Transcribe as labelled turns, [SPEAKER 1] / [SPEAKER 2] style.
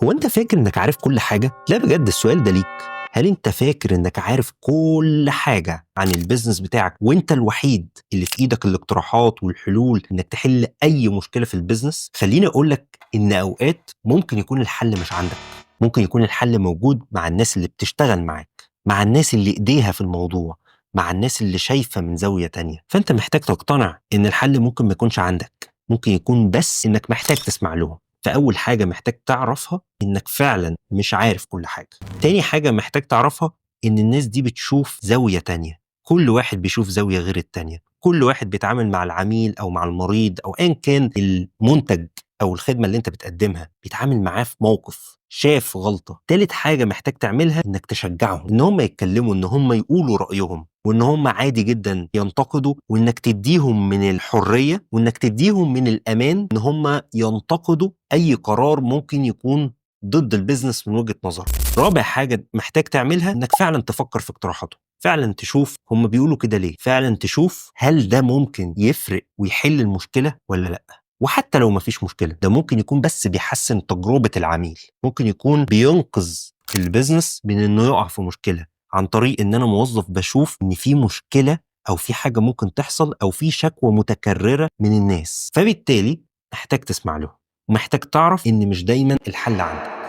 [SPEAKER 1] هو انت فاكر انك عارف كل حاجة؟ لا بجد السؤال ده ليك. هل انت فاكر انك عارف كل حاجة عن البيزنس بتاعك وانت الوحيد اللي في ايدك الاقتراحات والحلول انك تحل اي مشكلة في البيزنس؟ خليني اقولك ان اوقات ممكن يكون الحل مش عندك، ممكن يكون الحل موجود مع الناس اللي بتشتغل معاك، مع الناس اللي ايديها في الموضوع، مع الناس اللي شايفة من زاوية تانية. فانت محتاج تقتنع ان الحل ممكن ما يكونش عندك، ممكن يكون بس انك محتاج تسمع لهم. فأول حاجة محتاج تعرفها إنك فعلا مش عارف كل حاجة. تاني حاجة محتاج تعرفها إن الناس دي بتشوف زاوية تانية، كل واحد بيشوف زاوية غير التانية، كل واحد بيتعامل مع العميل أو مع المريض أو أيا كان المنتج أو الخدمة اللي أنت بتقدمها، بيتعامل معاه في موقف، شاف غلطة. تالت حاجة محتاج تعملها إنك تشجعهم إن هم يتكلموا، إن هم يقولوا رأيهم، وإن هم عادي جدا ينتقدوا، وإنك تديهم من الحرية وإنك تديهم من الأمان إن هم ينتقدوا أي قرار ممكن يكون ضد البيزنس من وجهة نظر. رابع حاجة محتاج تعملها إنك فعلا تفكر في اقتراحاتهم، فعلا تشوف هم بيقولوا كده ليه، فعلا تشوف هل ده ممكن يفرق ويحل المشكلة ولا لأ. وحتى لو مفيش مشكلة، ده ممكن يكون بس بيحسن تجربة العميل، ممكن يكون بينقذ البيزنس من إنه يقع في مشكلة عن طريق إن أنا موظف بشوف إن في مشكلة أو في حاجة ممكن تحصل أو في شكوى متكررة من الناس. فبالتالي محتاج تسمع له ومحتاج تعرف إن مش دايما الحل عندك.